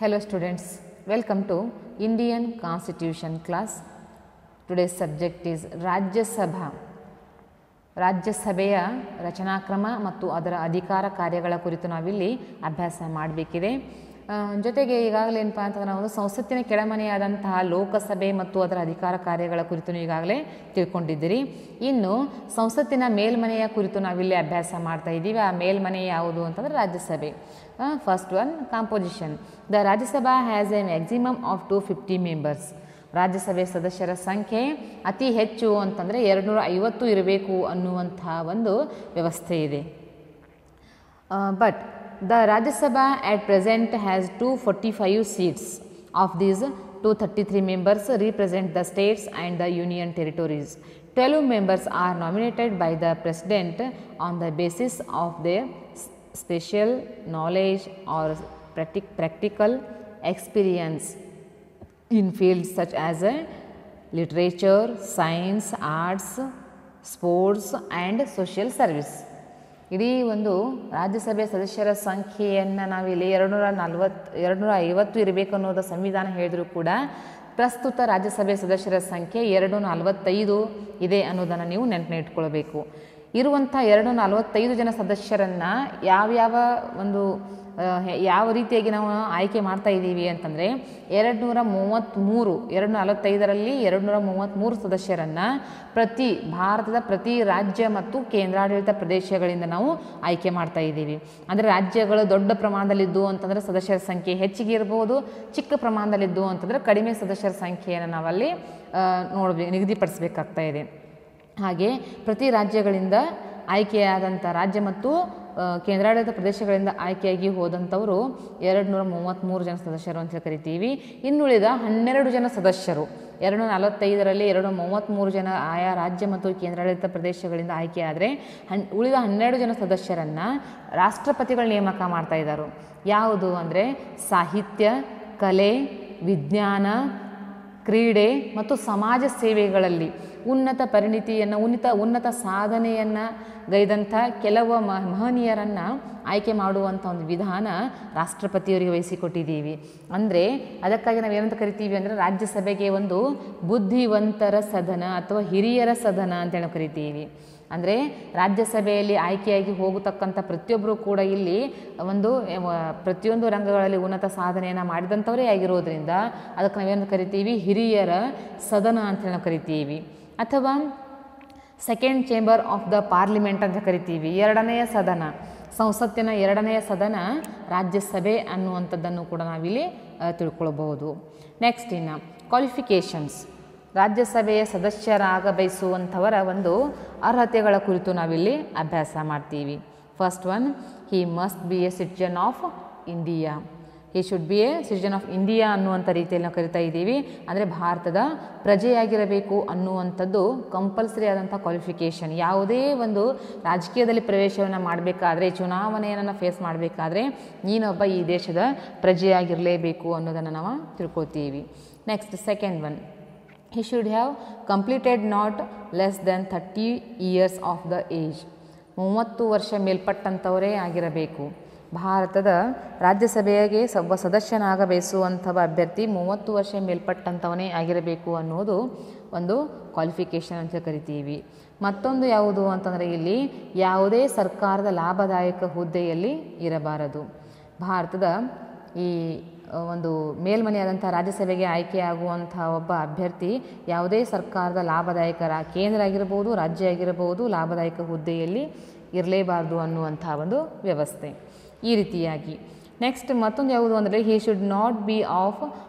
Hello students, welcome to Indian Constitution class. Today's subject is Rajya Sabha. ರಾಜ್ಯಸಭೆಯ ರಚನಾಕ್ರಮ ಮತ್ತು ಅದರ ಅಧಿಕಾರ ಕಾರ್ಯಗಳ ಕುರಿತು ನಾವಿಲ್ಲಿ ಅಭ್ಯಾಸ ಮಾಡಬೇಕಿದೆ. ಜೊತೆಗೆ ಈಗಾಗಲೇ ಏನಪ್ಪ ಅಂತಂದ್ರೆ ನಾವು ಸಂಸತ್ತಿನ ಕೆಳಮನೆಯಾದಂತಹ ಲೋಕಸಭೆ ಮತ್ತು ಅದರ ಅಧಿಕಾರ ಕಾರ್ಯಗಳ ಕುರಿತು ಈಗಾಗಲೇ ತಿಳ್ಕೊಂಡಿದ್ದೀರಿ. ಇನ್ನು ಸಂಸತ್ತಿನ ಮೇಲ್ಮನೆಯ ಕುರಿತು ನಾವಿಲ್ಲಿ ಅಭ್ಯಾಸ ಮಾಡ್ತಾ ಇದ್ದೀವಿ. ಆ ಮೇಲ್ಮನೆ ಯಾವುದು ಅಂತಂದರೆ ರಾಜ್ಯಸಭೆ. First one, composition. The Rajya Sabha has A maximum of 250 members. ರಾಜ್ಯಸಭೆ ಸದಸ್ಯರ ಸಂಖ್ಯೆ ಅತಿ ಹೆಚ್ಚು ಅಂತಂದರೆ 250 ಇರಬೇಕು ಅನ್ನುವಂತಹ ಒಂದು ವ್ಯವಸ್ಥೆ ಇದೆ. But the Rajya Sabha at present has 245 seats. Of these, 233 members represent the states and the union territories. 12 members are nominated by the president on the basis of their special knowledge or practical experience in fields such as literature, science, arts, sports and social service. ಇಡೀ ಒಂದು ರಾಜ್ಯಸಭೆ ಸದಸ್ಯರ ಸಂಖ್ಯೆಯನ್ನು ನಾವಿಲ್ಲಿ 250 ಇರಬೇಕು ಅನ್ನೋದು ಸಂವಿಧಾನ ಹೇಳಿದರೂ ಕೂಡ ಪ್ರಸ್ತುತ ರಾಜ್ಯಸಭೆ ಸದಸ್ಯರ ಸಂಖ್ಯೆ 245 ಇದೆ ಅನ್ನೋದನ್ನು ನೀವು ನೆನಪಿನ ಇಟ್ಕೊಳ್ಬೇಕು. ಇರುವಂಥ 245 ಜನ ಸದಸ್ಯರನ್ನು ಯಾವ ರೀತಿಯಾಗಿ ನಾವು ಆಯ್ಕೆ ಮಾಡ್ತಾ ಇದ್ದೀವಿ ಅಂತಂದರೆ 245ರಲ್ಲಿ 233 ಸದಸ್ಯರನ್ನು ಭಾರತದ ಪ್ರತಿ ರಾಜ್ಯ ಮತ್ತು ಕೇಂದ್ರಾಡಳಿತ ಪ್ರದೇಶಗಳಿಂದ ನಾವು ಆಯ್ಕೆ ಮಾಡ್ತಾ ಇದ್ದೀವಿ. ಅಂದರೆ ರಾಜ್ಯಗಳು ದೊಡ್ಡ ಪ್ರಮಾಣದಲ್ಲಿದ್ದು ಅಂತಂದರೆ ಸದಸ್ಯರ ಸಂಖ್ಯೆ ಹೆಚ್ಚಿಗೆ ಇರ್ಬೋದು, ಚಿಕ್ಕ ಪ್ರಮಾಣದಲ್ಲಿದ್ದು ಅಂತಂದರೆ ಕಡಿಮೆ ಸದಸ್ಯರ ಸಂಖ್ಯೆಯನ್ನು ನಾವಲ್ಲಿ ನಿಗದಿಪಡಿಸಬೇಕಾಗ್ತಾ ಇದೆ. ಹಾಗೆ ಪ್ರತಿ ರಾಜ್ಯಗಳಿಂದ ಆಯ್ಕೆಯಾದಂಥ ರಾಜ್ಯ ಮತ್ತು ಕೇಂದ್ರಾಡಳಿತ ಪ್ರದೇಶಗಳಿಂದ ಆಯ್ಕೆಯಾಗಿ ಹೋದಂಥವರು 233 ಜನ ಸದಸ್ಯರು ಅಂತ ಕರಿತೀವಿ. ಇನ್ನುಳಿದ 12 ಜನ ಸದಸ್ಯರು 245ರಲ್ಲಿ 233 ಜನ ಆಯಾ ರಾಜ್ಯ ಮತ್ತು ಕೇಂದ್ರಾಡಳಿತ ಪ್ರದೇಶಗಳಿಂದ ಆಯ್ಕೆಯಾದರೆ ಉಳಿದ 12 ಜನ ಸದಸ್ಯರನ್ನು ರಾಷ್ಟ್ರಪತಿಗಳು ನೇಮಕ ಮಾಡ್ತಾ ಇದ್ದಾರೆ. ಯಾವುದು ಅಂದರೆ ಸಾಹಿತ್ಯ, ಕಲೆ, ವಿಜ್ಞಾನ, ಕ್ರೀಡೆ ಮತ್ತು ಸಮಾಜ ಸೇವೆಗಳಲ್ಲಿ ಉನ್ನತ ಪರಿಣಿತಿಯನ್ನು ಉನ್ನತ ಸಾಧನೆಯನ್ನು ಗೈದಂಥ ಕೆಲವು ಮಹನೀಯರನ್ನು ಆಯ್ಕೆ ಮಾಡುವಂಥ ಒಂದು ವಿಧಾನ ರಾಷ್ಟ್ರಪತಿಯವರಿಗೆ ವಹಿಸಿಕೊಟ್ಟಿದ್ದೀವಿ. ಅಂದರೆ ಅದಕ್ಕಾಗಿ ನಾವು ಏನಂತ ಕರಿತೀವಿ ಅಂದರೆ ರಾಜ್ಯಸಭೆಗೆ ಒಂದು ಬುದ್ಧಿವಂತರ ಸದನ ಅಥವಾ ಹಿರಿಯರ ಸದನ ಅಂತೇಳಿ ಕರಿತೀವಿ. ಅಂದರೆ ರಾಜ್ಯಸಭೆಯಲ್ಲಿ ಆಯ್ಕೆಯಾಗಿ ಹೋಗತಕ್ಕಂಥ ಪ್ರತಿಯೊಬ್ಬರು ಕೂಡ ಇಲ್ಲಿ ಪ್ರತಿಯೊಂದು ರಂಗಗಳಲ್ಲಿ ಉನ್ನತ ಸಾಧನೆಯನ್ನು ಮಾಡಿದಂಥವರೇ ಆಗಿರೋದ್ರಿಂದ ಅದಕ್ಕೆ ನಾವೇನು ಕರಿತೀವಿ, ಹಿರಿಯರ ಸದನ ಅಂತೇಳಿ ನಾವು ಕರಿತೀವಿ. ಅಥವಾ second chamber of the parliament ಅಂತ ಕರಿತೀವಿ. ಎರಡನೆಯ ಸದನ, ಸಂಸತ್ತಿನ ಎರಡನೆಯ ಸದನ ರಾಜ್ಯಸಭೆ ಅನ್ನುವಂಥದ್ದನ್ನು ಕೂಡ ನಾವಿಲ್ಲಿ ತಿಳ್ಕೊಳ್ಬಹುದು. ನೆಕ್ಸ್ಟ್ ಇನ್ನು ಕ್ವಾಲಿಫಿಕೇಷನ್ಸ್. ರಾಜ್ಯಸಭೆಯ ಸದಸ್ಯರಾಗ ಬಯಸುವಂಥವರ ಒಂದು ಅರ್ಹತೆಗಳ ಕುರಿತು ನಾವಿಲ್ಲಿ ಅಭ್ಯಾಸ ಮಾಡ್ತೀವಿ. First one, he must be A citizen of India. He should be A citizen of India ಅನ್ನುವಂಥ ರೀತಿಯಲ್ಲಿ ನಾವು ಕರಿತಾ ಇದ್ದೀವಿ. ಅಂದರೆ ಭಾರತದ ಪ್ರಜೆಯಾಗಿರಬೇಕು ಅನ್ನುವಂಥದ್ದು ಕಂಪಲ್ಸರಿ ಆದಂಥ ಕ್ವಾಲಿಫಿಕೇಷನ್. ಯಾವುದೇ ಒಂದು ರಾಜಕೀಯದಲ್ಲಿ ಪ್ರವೇಶವನ್ನು ಮಾಡಬೇಕಾದ್ರೆ, ಚುನಾವಣೆಯನ್ನು ಫೇಸ್ ಮಾಡಬೇಕಾದ್ರೆ ನೀನೊಬ್ಬ ಈ ದೇಶದ ಪ್ರಜೆಯಾಗಿರಲೇಬೇಕು ಅನ್ನೋದನ್ನು ನಾವು ತಿಳ್ಕೊಳ್ತೀವಿ. Next second one, he should have completed not less than 30 years of the age. 30 ವರ್ಷ ಮೇಲ್ಪಟ್ಟಂಥವರೇ ಆಗಿರಬೇಕು. ಭಾರತದ ರಾಜ್ಯಸಭೆಗೆ ಒಬ್ಬ ಸದಸ್ಯನಾಗ ಬಯಸುವಂಥವ ಅಭ್ಯರ್ಥಿ 30 ವರ್ಷ ಮೇಲ್ಪಟ್ಟಂಥವನೇ ಆಗಿರಬೇಕು ಅನ್ನೋದು ಒಂದು ಕ್ವಾಲಿಫಿಕೇಷನ್ ಅಂತ ಕರಿತೀವಿ. ಮತ್ತೊಂದು ಯಾವುದು ಅಂತಂದರೆ ಇಲ್ಲಿ ಯಾವುದೇ ಸರ್ಕಾರದ ಲಾಭದಾಯಕ ಹುದ್ದೆಯಲ್ಲಿ ಇರಬಾರದು. ಭಾರತದ ಈ ಒಂದು ಮೇಲ್ಮನೆಯಾದಂಥ ರಾಜ್ಯಸಭೆಗೆ ಆಯ್ಕೆಯಾಗುವಂಥ ಒಬ್ಬ ಅಭ್ಯರ್ಥಿ ಯಾವುದೇ ಸರ್ಕಾರದ ಲಾಭದಾಯಕ ಕೇಂದ್ರ ಆಗಿರ್ಬೋದು, ರಾಜ್ಯ ಆಗಿರಬಹುದು, ಲಾಭದಾಯಕ ಹುದ್ದೆಯಲ್ಲಿ ಇರಲೇಬಾರ್ದು ಅನ್ನುವಂಥ ಒಂದು ವ್ಯವಸ್ಥೆ. ಈ ರೀತಿಯಾಗಿ ನೆಕ್ಸ್ಟ್ ಮತ್ತೊಂದು ಯಾವುದು ಅಂದರೆ he should not be of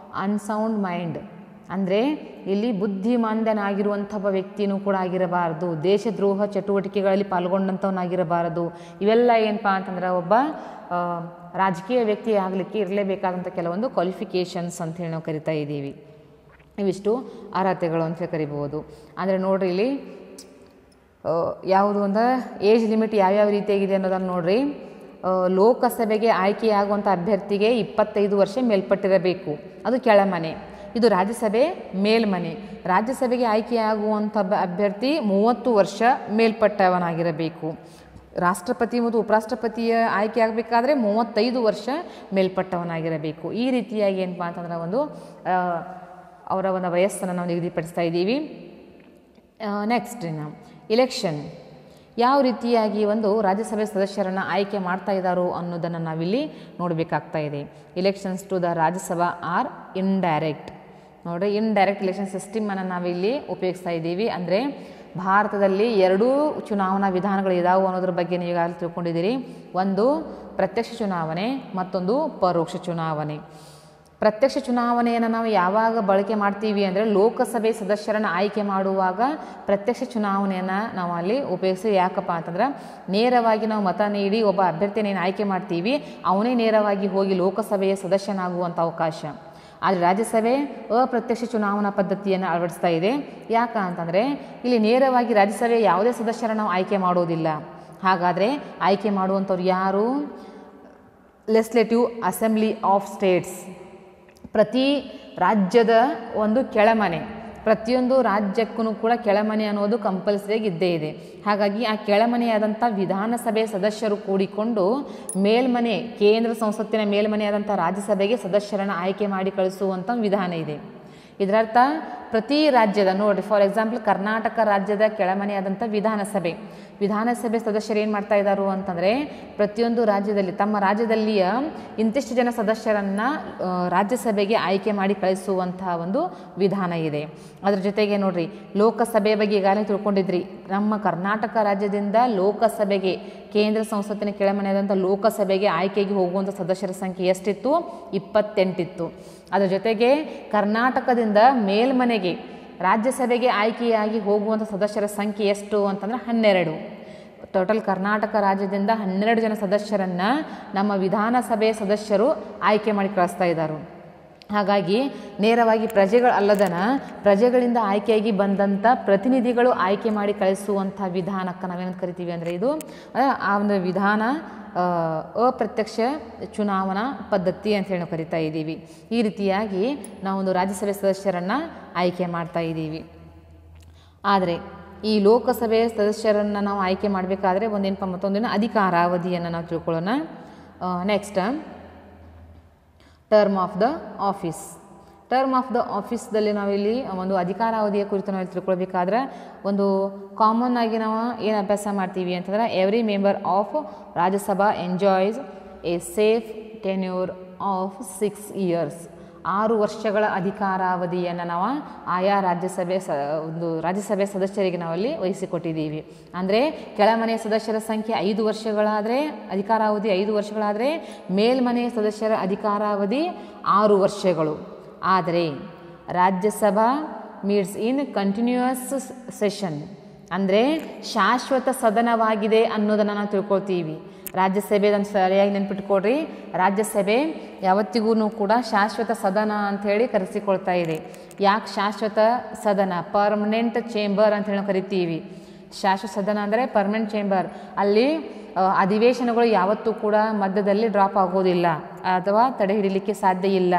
unsound mind. ಅಂದರೆ ಇಲ್ಲಿ ಬುದ್ಧಿಮಾಂದ್ಯನಾಗಿರುವಂಥ ವ್ಯಕ್ತಿಯೂ ಕೂಡ ಆಗಿರಬಾರ್ದು, ದೇಶದ್ರೋಹ ಚಟುವಟಿಕೆಗಳಲ್ಲಿ ಪಾಲ್ಗೊಂಡಂಥವನಾಗಿರಬಾರದು. ಇವೆಲ್ಲ ಏನಪ್ಪ ಅಂತಂದ್ರೆ ಒಬ್ಬ ರಾಜಕೀಯ ವ್ಯಕ್ತಿ ಆಗಲಿಕ್ಕೆ ಇರಲೇಬೇಕಾದಂಥ ಕೆಲವೊಂದು ಕ್ವಾಲಿಫಿಕೇಷನ್ಸ್ ಅಂತೇಳಿ ನಾವು ಕರಿತಾ ಇದ್ದೀವಿ. ಇವಿಷ್ಟು ಅರ್ಹತೆಗಳು ಅಂತ ಕರಿಬೋದು. ಅಂದರೆ ನೋಡ್ರಿ ಇಲ್ಲಿ ಯಾವುದು ಅಂದರೆ ಏಜ್ ಲಿಮಿಟ್ ಯಾವ್ಯಾವ ರೀತಿಯಾಗಿದೆ ಅನ್ನೋದನ್ನು ನೋಡ್ರಿ. ಲೋಕಸಭೆಗೆ ಆಯ್ಕೆಯಾಗುವಂಥ ಅಭ್ಯರ್ಥಿಗೆ 25 ವರ್ಷ ಮೇಲ್ಪಟ್ಟಿರಬೇಕು, ಅದು ಕೆಳಮನೆ. ಇದು ರಾಜ್ಯಸಭೆ ಮೇಲ್ಮನೆ. ರಾಜ್ಯಸಭೆಗೆ ಆಯ್ಕೆಯಾಗುವಂಥ ಅಭ್ಯರ್ಥಿ 30 ವರ್ಷ ಮೇಲ್ಪಟ್ಟವನಾಗಿರಬೇಕು. ರಾಷ್ಟ್ರಪತಿ ಮತ್ತು ಉಪರಾಷ್ಟ್ರಪತಿಯ ಆಯ್ಕೆ ಆಗಬೇಕಾದ್ರೆ 35 ವರ್ಷ ಮೇಲ್ಪಟ್ಟವನಾಗಿರಬೇಕು. ಈ ರೀತಿಯಾಗಿ ಏನಪ್ಪ ಅಂತಂದ್ರೆ ಅವರ ಒಂದು ವಯಸ್ಸನ್ನು ನಾವು ನಿಗದಿಪಡಿಸ್ತಾ ಇದ್ದೀವಿ. ನೆಕ್ಸ್ಟ್ ಇಲೆಕ್ಷನ್ ಯಾವ ರೀತಿಯಾಗಿ ರಾಜ್ಯಸಭೆ ಸದಸ್ಯರನ್ನು ಆಯ್ಕೆ ಮಾಡ್ತಾ ಇದ್ದಾರೋ ಅನ್ನೋದನ್ನು ನಾವಿಲ್ಲಿ ನೋಡಬೇಕಾಗ್ತಾ ಇದೆ. Elections to the Rajya Sabha are indirect. ನೋಡಿರಿ, ಇಂಡೈರೆಕ್ಟ್ ಎಲೆಕ್ಷನ್ ಸಿಸ್ಟಮನ್ನು ನಾವಿಲ್ಲಿ ಉಪಯೋಗಿಸ್ತಾ ಇದ್ದೀವಿ. ಅಂದರೆ ಭಾರತದಲ್ಲಿ 2 ಚುನಾವಣಾ ವಿಧಾನಗಳು ಇದಾವೆ ಅನ್ನೋದ್ರ ಬಗ್ಗೆ ನೀವು ಈಗಾಗಲೇ ತಿಳ್ಕೊಂಡಿದ್ದೀರಿ. ಒಂದು ಪ್ರತ್ಯಕ್ಷ ಚುನಾವಣೆ, ಮತ್ತೊಂದು ಪರೋಕ್ಷ ಚುನಾವಣೆ. ಪ್ರತ್ಯಕ್ಷ ಚುನಾವಣೆಯನ್ನು ನಾವು ಯಾವಾಗ ಬಳಕೆ ಮಾಡ್ತೀವಿ ಅಂದರೆ ಲೋಕಸಭೆ ಸದಸ್ಯರನ್ನು ಆಯ್ಕೆ ಮಾಡುವಾಗ ಪ್ರತ್ಯಕ್ಷ ಚುನಾವಣೆಯನ್ನು ನಾವು ಅಲ್ಲಿ ಉಪಯೋಗಿಸಿ. ಯಾಕಪ್ಪ ಅಂತಂದ್ರೆ ನೇರವಾಗಿ ನಾವು ಮತ ನೀಡಿ ಒಬ್ಬ ಅಭ್ಯರ್ಥಿಯನ್ನು ಆಯ್ಕೆ ಮಾಡ್ತೀವಿ, ಅವನೇ ನೇರವಾಗಿ ಹೋಗಿ ಲೋಕಸಭೆಯ ಸದಸ್ಯನಾಗುವಂಥ ಅವಕಾಶ. ಆದರೆ ರಾಜ್ಯಸಭೆ ಅಪ್ರತ್ಯಕ್ಷ ಚುನಾವಣಾ ಪದ್ಧತಿಯನ್ನು ಅಳವಡಿಸ್ತಾ ಇದೆ. ಯಾಕ ಅಂತಂದರೆ ಇಲ್ಲಿ ನೇರವಾಗಿ ರಾಜ್ಯಸಭೆಯ ಯಾವುದೇ ಸದಸ್ಯರನ್ನು ನಾವು ಆಯ್ಕೆ ಮಾಡೋದಿಲ್ಲ. ಹಾಗಾದರೆ ಆಯ್ಕೆ ಮಾಡುವಂಥವ್ರು ಯಾರು? Legislative assembly of States. ಪ್ರತಿ ರಾಜ್ಯದ ಒಂದು ಕೆಳಮನೆ, ಪ್ರತಿಯೊಂದು ರಾಜ್ಯಕ್ಕೂ ಕೂಡ ಕೆಳಮನೆ ಅನ್ನೋದು ಕಂಪಲ್ಸರಿಯಾಗಿ ಇದ್ದೇ ಇದೆ. ಹಾಗಾಗಿ ಆ ಕೆಳಮನೆಯಾದಂಥ ವಿಧಾನಸಭೆ ಸದಸ್ಯರು ಕೂಡಿಕೊಂಡು ಮೇಲ್ಮನೆ, ಕೇಂದ್ರ ಸಂಸತ್ತಿನ ಮೇಲ್ಮನೆಯಾದಂಥ ರಾಜ್ಯಸಭೆಗೆ ಸದಸ್ಯರನ್ನು ಆಯ್ಕೆ ಮಾಡಿ ಕಳಿಸುವಂಥ ವಿಧಾನ ಇದೆ. ಇದರರ್ಥ ಪ್ರತಿ ರಾಜ್ಯದ, ನೋಡಿರಿ, ಫಾರ್ ಎಕ್ಸಾಂಪಲ್ ಕರ್ನಾಟಕ ರಾಜ್ಯದ ಕೆಳಮನೆಯಾದಂಥ ವಿಧಾನಸಭೆ ಸದಸ್ಯರು ಏನು ಮಾಡ್ತಾ ಇದ್ದಾರೆ ಅಂತಂದರೆ ಪ್ರತಿಯೊಂದು ರಾಜ್ಯದಲ್ಲಿ ತಮ್ಮ ರಾಜ್ಯದಲ್ಲಿಯ ಇಂತಿಷ್ಟು ಜನ ಸದಸ್ಯರನ್ನು ರಾಜ್ಯಸಭೆಗೆ ಆಯ್ಕೆ ಮಾಡಿ ಕಳಿಸುವಂತಹ ಒಂದು ವಿಧಾನ ಇದೆ. ಅದ್ರ ಜೊತೆಗೆ ನೋಡಿರಿ, ಲೋಕಸಭೆ ಬಗ್ಗೆ ಈಗಾಗಲೇ ತಿಳ್ಕೊಂಡಿದ್ರಿ. ನಮ್ಮ ಕರ್ನಾಟಕ ರಾಜ್ಯದಿಂದ ಲೋಕಸಭೆಗೆ, ಕೇಂದ್ರ ಸಂಸತ್ತಿನ ಕೆಳಮನೆಯಾದಂಥ ಲೋಕಸಭೆಗೆ ಆಯ್ಕೆಗೆ ಹೋಗುವಂಥ ಸದಸ್ಯರ ಸಂಖ್ಯೆ ಎಷ್ಟಿತ್ತು? 28 ಇತ್ತು. ಅದರ ಜೊತೆಗೆ ಕರ್ನಾಟಕದಿಂದ ಮೇಲ್ಮನೆಗೆ ರಾಜ್ಯಸಭೆಗೆ ಆಯ್ಕೆಯಾಗಿ ಹೋಗುವಂಥ ಸದಸ್ಯರ ಸಂಖ್ಯೆ ಎಷ್ಟು ಅಂತಂದರೆ 12. ಟೋಟಲ್ ಕರ್ನಾಟಕ ರಾಜ್ಯದಿಂದ 12 ಜನ ಸದಸ್ಯರನ್ನು ನಮ್ಮ ವಿಧಾನಸಭೆಯ ಸದಸ್ಯರು ಆಯ್ಕೆ ಮಾಡಿ ಕಳಿಸ್ತಾ ಇದ್ದಾರೆ. ಹಾಗಾಗಿ ನೇರವಾಗಿ ಪ್ರಜೆಗಳಿಂದ ಆಯ್ಕೆಯಾಗಿ ಬಂದಂಥ ಪ್ರತಿನಿಧಿಗಳು ಆಯ್ಕೆ ಮಾಡಿ ಕಳಿಸುವಂಥ ವಿಧಾನಕ್ಕೆ ನಾವೇನು ಕರಿತೀವಿ ಅಂದರೆ ಇದು ಆ ಒಂದು ವಿಧಾನ ಅಪ್ರತ್ಯಕ್ಷ ಚುನಾವಣಾ ಪದ್ಧತಿ ಅಂತ ಹೇಳಿ ಕರಿತಾ ಇದ್ದೀವಿ. ಈ ರೀತಿಯಾಗಿ ನಾವೊಂದು ರಾಜ್ಯಸಭೆ ಸದಸ್ಯರನ್ನು ಆಯ್ಕೆ ಮಾಡ್ತಾ ಇದ್ದೀವಿ. ಆದರೆ ಈ ಲೋಕಸಭೆ ಸದಸ್ಯರನ್ನು ನಾವು ಆಯ್ಕೆ ಮಾಡಬೇಕಾದ್ರೆ ಒಂದೇನಪ್ಪ ಮತ್ತೊಂದಿನ ಅಧಿಕಾರಾವಧಿಯನ್ನು ನಾವು ತಿಳ್ಕೊಳ್ಳೋಣ. ನೆಕ್ಸ್ಟ್ ಟರ್ಮ್ ಆಫ್ ದ ಆಫೀಸ್ದಲ್ಲಿ ನಾವಿಲ್ಲಿ ಒಂದು ಅಧಿಕಾರಾವಧಿಯ ಕುರಿತು ನಾವು ತಿಳ್ಕೊಳ್ಬೇಕಾದ್ರೆ ಒಂದು ಕಾಮನ್ ಆಗಿ ನಾವು ಏನು ಅಭ್ಯಾಸ ಮಾಡ್ತೀವಿ ಅಂತಂದ್ರೆ every member of Rajya Sabha enjoys A safe tenure of 6 years. 6 ವರ್ಷಗಳ ಅಧಿಕಾರಾವಧಿಯನ್ನು ನಾವು ಆಯಾ ರಾಜ್ಯಸಭೆ ಸದಸ್ಯರಿಗೆ ನಾವಲ್ಲಿ ವಹಿಸಿಕೊಟ್ಟಿದ್ದೀವಿ. ಅಂದರೆ ಕೆಳಮನೆಯ ಸದಸ್ಯರ ಸಂಖ್ಯೆ 5 ವರ್ಷಗಳಾದರೆ ಅಧಿಕಾರಾವಧಿ 5 ವರ್ಷಗಳಾದರೆ ಮೇಲ್ಮನೆಯ ಸದಸ್ಯರ ಅಧಿಕಾರಾವಧಿ 6 ವರ್ಷಗಳು. ಆದರೆ ರಾಜ್ಯಸಭಾ ಮೀಟ್ಸ್ ಇನ್ ಕಂಟಿನ್ಯೂಯಸ್ ಸೆಷನ್, ಅಂದರೆ ಶಾಶ್ವತ ಸದನವಾಗಿದೆ ಅನ್ನೋದನ್ನು ನಾವು ತಿಳ್ಕೊಳ್ತೀವಿ. ರಾಜ್ಯಸಭೆ ಸರಿಯಾಗಿ ನೆನ್ಪಿಟ್ಕೊಡ್ರಿ, ರಾಜ್ಯಸಭೆ ಯಾವತ್ತಿಗೂ ಕೂಡ ಶಾಶ್ವತ ಸದನ ಅಂಥೇಳಿ ಕರೆಸಿಕೊಳ್ತಾ ಇದೆ. ಯಾಕೆ ಶಾಶ್ವತ ಸದನ? ಪರ್ಮನೆಂಟ್ ಚೇಂಬರ್ ಅಂತ ಹೇಳಿ ಕರಿತೀವಿ. ಶಾಶ್ವತ ಸದನ ಅಂದರೆ ಪರ್ಮನೆಂಟ್ ಚೇಂಬರ್. ಅಲ್ಲಿ ಅಧಿವೇಶನಗಳು ಯಾವತ್ತೂ ಕೂಡ ಮಧ್ಯದಲ್ಲಿ ಡ್ರಾಪ್ ಆಗೋದಿಲ್ಲ ಅಥವಾ ತಡೆ ಹಿಡಿಲಿಕ್ಕೆ ಸಾಧ್ಯ ಇಲ್ಲ.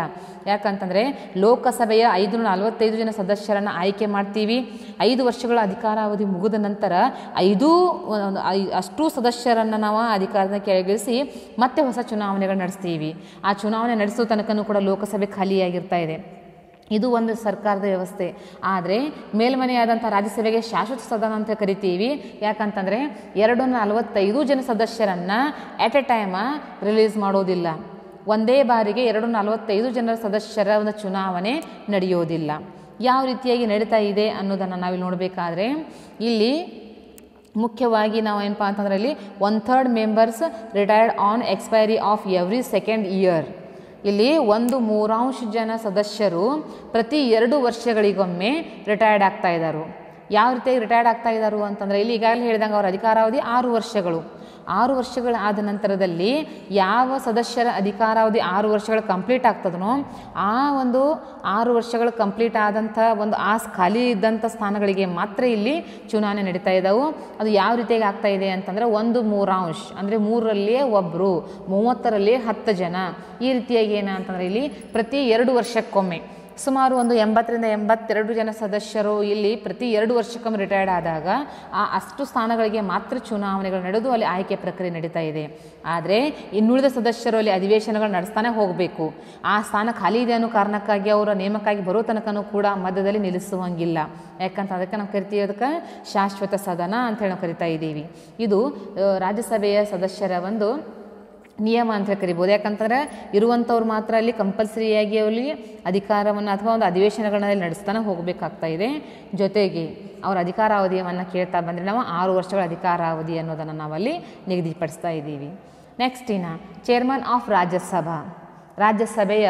ಯಾಕಂತಂದರೆ ಲೋಕಸಭೆಯ 545 ಜನ ಸದಸ್ಯರನ್ನು ಆಯ್ಕೆ ಮಾಡ್ತೀವಿ. 5 ವರ್ಷಗಳ ಅಧಿಕಾರಾವಧಿ ಮುಗಿದ ನಂತರ ಅಷ್ಟು ಸದಸ್ಯರನ್ನು ನಾವು ಅಧಿಕಾರದ ಕೆಳಗಿಳಿಸಿ ಮತ್ತೆ ಹೊಸ ಚುನಾವಣೆಗಳು ನಡೆಸ್ತೀವಿ. ಆ ಚುನಾವಣೆ ನಡೆಸೋ ತನಕನೂ ಕೂಡ ಲೋಕಸಭೆ ಖಾಲಿಯಾಗಿರ್ತಾ ಇದೆ. ಇದು ಒಂದು ಸರ್ಕಾರದ ವ್ಯವಸ್ಥೆ. ಆದರೆ ಮೇಲ್ಮನೆಯಾದಂಥ ರಾಜ್ಯಸಭೆಗೆ ಶಾಶ್ವತ ಸದನ ಅಂತ ಕರಿತೀವಿ. ಯಾಕಂತಂದರೆ 245 ಜನ ಸದಸ್ಯರನ್ನು ಎಟ್ ಎ ಟೈಮ್ ರಿಲೀಸ್ ಮಾಡೋದಿಲ್ಲ. ಒಂದೇ ಬಾರಿಗೆ 245 ಜನರ ಸದಸ್ಯರ ಒಂದು ಚುನಾವಣೆ ನಡೆಯೋದಿಲ್ಲ. ಯಾವ ರೀತಿಯಾಗಿ ನಡೀತಾ ಇದೆ ಅನ್ನೋದನ್ನು ನಾವಿಲ್ಲಿ ನೋಡಬೇಕಾದ್ರೆ ಇಲ್ಲಿ ಮುಖ್ಯವಾಗಿ ನಾವು ಏನಪ್ಪ ಅಂತಂದರೆ ಇಲ್ಲಿ 1/3 members retired on expiry of every 2nd year. ಇಲ್ಲಿ 1/3 ಜನ ಸದಸ್ಯರು ಪ್ರತಿ 2 ವರ್ಷಗಳಿಗೊಮ್ಮೆ ರಿಟೈರ್ಡ್ ಆಗ್ತಾ ಇದ್ದಾರೆ. ಯಾವ ರೀತಿಯಾಗಿ ರಿಟೈರ್ಡ್ ಆಗ್ತಾ ಇದ್ದಾರೆ ಅಂತಂದರೆ ಇಲ್ಲಿ ಈಗಾಗಲೇ ಹೇಳಿದಂಗೆ ಅವರ ಅಧಿಕಾರಾವಧಿ 6 ವರ್ಷಗಳು. 6 ವರ್ಷಗಳಾದ ನಂತರದಲ್ಲಿ ಯಾವ ಸದಸ್ಯರ ಅಧಿಕಾರಾವಧಿ 6 ವರ್ಷಗಳು ಕಂಪ್ಲೀಟ್ ಆಗ್ತದನೋ ಆ ಒಂದು 6 ವರ್ಷಗಳು ಕಂಪ್ಲೀಟ್ ಆದಂಥ ಒಂದು ಖಾಲಿ ಇದ್ದಂಥ ಸ್ಥಾನಗಳಿಗೆ ಮಾತ್ರ ಇಲ್ಲಿ ಚುನಾವಣೆ ನಡೀತಾ ಇದ್ದಾವೆ. ಅದು ಯಾವ ರೀತಿಯಾಗಿ ಆಗ್ತಾ ಇದೆ ಅಂತಂದರೆ 1/3 ಅಂದರೆ 3ರಲ್ಲಿಯೇ ಒಬ್ಬರು, 30ರಲ್ಲಿ 10 ಜನ. ಈ ರೀತಿಯಾಗಿ ಏನಂತಂದರೆ ಇಲ್ಲಿ ಪ್ರತಿ 2 ವರ್ಷಕ್ಕೊಮ್ಮೆ ಸುಮಾರು ಒಂದು 80ರಿಂದ 82 ಜನ ಸದಸ್ಯರು ಇಲ್ಲಿ ಪ್ರತಿ 2 ವರ್ಷಕ್ಕೊಮ್ಮೆ ರಿಟೈರ್ಡ್ ಆದಾಗ ಅಷ್ಟು ಸ್ಥಾನಗಳಿಗೆ ಮಾತ್ರ ಚುನಾವಣೆಗಳು ನಡೆದು ಅಲ್ಲಿ ಆಯ್ಕೆ ಪ್ರಕ್ರಿಯೆ ನಡೀತಾ ಇದೆ. ಆದರೆ ಇನ್ನುಳಿದ ಸದಸ್ಯರು ಅಲ್ಲಿ ಅಧಿವೇಶನಗಳು ನಡೆಸ್ತಾನೆ ಹೋಗಬೇಕು. ಆ ಸ್ಥಾನ ಖಾಲಿ ಇದೆ ಅನ್ನೋ ಕಾರಣಕ್ಕಾಗಿ ಅವರ ನೇಮಕ್ಕಾಗಿ ಬರೋ ತನಕನೂ ಕೂಡ ಮಧ್ಯದಲ್ಲಿ ನಿಲ್ಲಿಸುವಂಗಿಲ್ಲ. ಯಾಕಂತ ಅದಕ್ಕೆ ನಾವು ಕರಿತೀವಿ, ಅದಕ್ಕೆ ಶಾಶ್ವತ ಸದನ ಅಂತೇಳಿ ನಾವು ಕರಿತಾ ಇದ್ದೀವಿ. ಇದು ರಾಜ್ಯಸಭೆಯ ಸದಸ್ಯರ ಒಂದು ನಿಯಮ ಅಂತ ಕರಿಬೋದು. ಯಾಕಂತಂದರೆ ಇರುವಂಥವ್ರು ಮಾತ್ರ ಅಲ್ಲಿ ಕಂಪಲ್ಸರಿಯಾಗಿ ಅವರಿಗೆ ಅಧಿಕಾರವನ್ನು ಅಥವಾ ಒಂದು ಅಧಿವೇಶನಗಳನ್ನ ನಡೆಸ್ತಾನೆ ಹೋಗಬೇಕಾಗ್ತಾ ಇದೆ. ಜೊತೆಗೆ ಅವರ ಅಧಿಕಾರಾವಧಿಯನ್ನು ಕೇಳ್ತಾ ಬಂದರೆ ನಾವು 6 ವರ್ಷಗಳ ಅಧಿಕಾರಾವಧಿ ಅನ್ನೋದನ್ನು ನಾವಲ್ಲಿ ನಿಗದಿಪಡಿಸ್ತಾ ಇದ್ದೀವಿ. ನೆಕ್ಸ್ಟ್ ಚೇರ್ಮನ್ ಆಫ್ ರಾಜ್ಯಸಭಾ, ರಾಜ್ಯಸಭೆಯ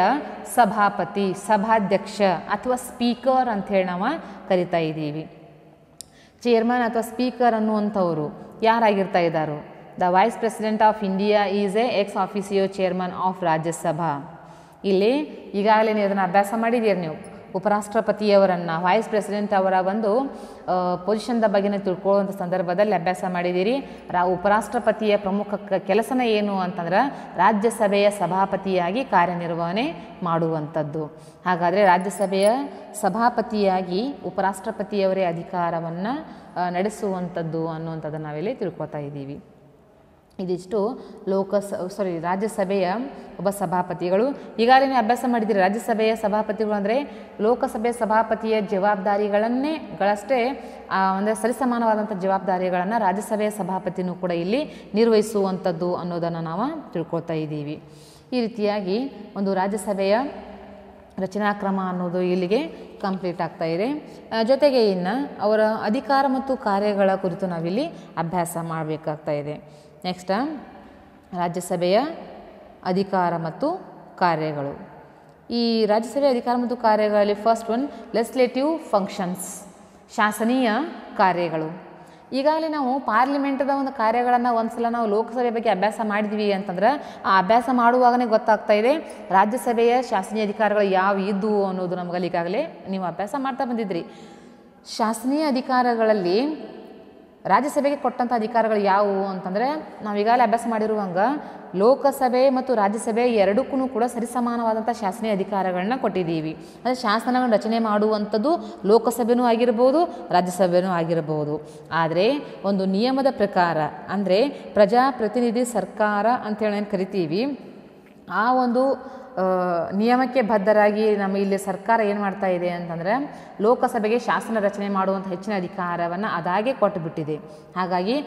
ಸಭಾಪತಿ, ಸಭಾಧ್ಯಕ್ಷ ಅಥವಾ ಸ್ಪೀಕರ್ ಅಂಥೇಳಿ ನಾವು ಕರಿತಾ ಇದ್ದೀವಿ. ಚೇರ್ಮನ್ ಅಥವಾ ಸ್ಪೀಕರ್ ಅನ್ನುವಂಥವರು ಯಾರಾಗಿರ್ತಾ ಇದ್ದಾರೋ, the vice president of India is a ex officio chairman of Rajya Sabha. ಇಲ್ಲಿ ಈಗಾಗಲೇ ನೀವು ಅದನ್ನು ಅಭ್ಯಾಸ ಮಾಡಿದ್ದೀರಿ. ನೀವು ಉಪರಾಷ್ಟ್ರಪತಿಯವರನ್ನು, ವೈಸ್ ಪ್ರೆಸಿಡೆಂಟ್ ಅವರ ಒಂದು ಪೊಸಿಷನ್ದ ಬಗ್ಗೆ ತಿಳ್ಕೊಳ್ಳುವಂಥ ಸಂದರ್ಭದಲ್ಲಿ ಅಭ್ಯಾಸ ಮಾಡಿದ್ದೀರಿ. ಉಪರಾಷ್ಟ್ರಪತಿಯ ಪ್ರಮುಖ ಕೆಲಸನ ಏನು ಅಂತಂದ್ರೆ ರಾಜ್ಯಸಭೆಯ ಸಭಾಪತಿಯಾಗಿ ಕಾರ್ಯನಿರ್ವಹಣೆ ಮಾಡುವಂಥದ್ದು. ಹಾಗಾದರೆ ರಾಜ್ಯಸಭೆಯ ಸಭಾಪತಿಯಾಗಿ ಉಪರಾಷ್ಟ್ರಪತಿಯವರೇ ಅಧಿಕಾರವನ್ನು ನಡೆಸುವಂಥದ್ದು ಅನ್ನುವಂಥದ್ದನ್ನು ನಾವಿಲ್ಲಿ ತಿಳ್ಕೊತಾ ಇದ್ದೀವಿ. ಇದಿಷ್ಟು ರಾಜ್ಯಸಭೆಯ ಒಬ್ಬ ಸಭಾಪತಿಗಳು. ಈಗಾಗಲೇ ಅಭ್ಯಾಸ ಮಾಡಿದ್ದೀರಿ. ರಾಜ್ಯಸಭೆಯ ಸಭಾಪತಿಗಳು ಅಂದರೆ ಲೋಕಸಭೆಯ ಸಭಾಪತಿಯ ಜವಾಬ್ದಾರಿಗಳಷ್ಟೇ ಅಂದರೆ ಸರಿಸಮಾನವಾದಂಥ ಜವಾಬ್ದಾರಿಗಳನ್ನು ರಾಜ್ಯಸಭೆಯ ಸಭಾಪತಿನೂ ಕೂಡ ಇಲ್ಲಿ ನಿರ್ವಹಿಸುವಂಥದ್ದು ಅನ್ನೋದನ್ನು ನಾವು ತಿಳ್ಕೊಳ್ತಾ ಇದ್ದೀವಿ. ಈ ರೀತಿಯಾಗಿ ಒಂದು ರಾಜ್ಯಸಭೆಯ ರಚನಾಕ್ರಮ ಅನ್ನೋದು ಇಲ್ಲಿಗೆ ಕಂಪ್ಲೀಟ್ ಆಗ್ತಾ ಇದೆ. ಜೊತೆಗೆ ಇನ್ನು ಅವರ ಅಧಿಕಾರ ಮತ್ತು ಕಾರ್ಯಗಳ ಕುರಿತು ನಾವಿಲ್ಲಿ ಅಭ್ಯಾಸ ಮಾಡಬೇಕಾಗ್ತಾ ಇದೆ. ನೆಕ್ಸ್ಟ್ ರಾಜ್ಯಸಭೆಯ ಅಧಿಕಾರ ಮತ್ತು ಕಾರ್ಯಗಳು. ಈ ರಾಜ್ಯಸಭೆಯ ಅಧಿಕಾರ ಮತ್ತು ಕಾರ್ಯಗಳಲ್ಲಿ ಫಸ್ಟ್ ಒನ್ ಲೆಜಿಸ್ಲೇಟಿವ್ ಫಂಕ್ಷನ್ಸ್, ಶಾಸನೀಯ ಕಾರ್ಯಗಳು. ಈಗಾಗಲೇ ನಾವು ಪಾರ್ಲಿಮೆಂಟದ ಒಂದು ಕಾರ್ಯಗಳನ್ನು ಒಂದ್ಸಲ ನಾವು ಲೋಕಸಭೆ ಬಗ್ಗೆ ಅಭ್ಯಾಸ ಮಾಡಿದ್ವಿ ಅಂತಂದ್ರೆ ಆ ಅಭ್ಯಾಸ ಮಾಡುವಾಗಲೇ ಗೊತ್ತಾಗ್ತಾ ಇದೆ ರಾಜ್ಯಸಭೆಯ ಶಾಸನೀಯ ಅಧಿಕಾರಗಳು ಯಾವ ಇದ್ದವು ಅನ್ನೋದು ನಮಗಲ್ಲಿ ಈಗಾಗಲೇ ನೀವು ಅಭ್ಯಾಸ ಮಾಡ್ತಾ ಬಂದಿದ್ರಿ. ಶಾಸನೀಯ ಅಧಿಕಾರಗಳಲ್ಲಿ ರಾಜ್ಯಸಭೆಗೆ ಕೊಟ್ಟಂಥ ಅಧಿಕಾರಗಳು ಯಾವುವು ಅಂತಂದರೆ ನಾವು ಈಗಾಗಲೇ ಅಭ್ಯಾಸ ಮಾಡಿರುವಂಗೆ ಲೋಕಸಭೆ ಮತ್ತು ರಾಜ್ಯಸಭೆ ಎರಡಕ್ಕೂ ಕೂಡ ಸರಿಸಮಾನವಾದಂಥ ಶಾಸನೀಯ ಅಧಿಕಾರಗಳನ್ನ ಕೊಟ್ಟಿದ್ದೀವಿ. ಅಂದರೆ ಶಾಸನಗಳನ್ನು ರಚನೆ ಮಾಡುವಂಥದ್ದು ಲೋಕಸಭೆನೂ ಆಗಿರ್ಬೋದು, ರಾಜ್ಯಸಭೆನೂ ಆಗಿರಬಹುದು. ಆದರೆ ಒಂದು ನಿಯಮದ ಪ್ರಕಾರ ಅಂದರೆ ಪ್ರಜಾಪ್ರತಿನಿಧಿ ಸರ್ಕಾರ ಅಂತೇಳಿ ಏನು ಕರಿತೀವಿ, ಆ ಒಂದು ನಿಯಮಕ್ಕೆ ಬದ್ಧರಾಗಿ ನಮ್ಮ ಇಲ್ಲಿ ಸರ್ಕಾರ ಏನು ಮಾಡ್ತಾ ಇದೆ ಅಂತಂದರೆ ಲೋಕಸಭೆಗೆ ಶಾಸನ ರಚನೆ ಮಾಡುವಂಥ ಹೆಚ್ಚಿನ ಅಧಿಕಾರವನ್ನು ಅದಾಗೆ ಕೊಟ್ಟುಬಿಟ್ಟಿದೆ. ಹಾಗಾಗಿ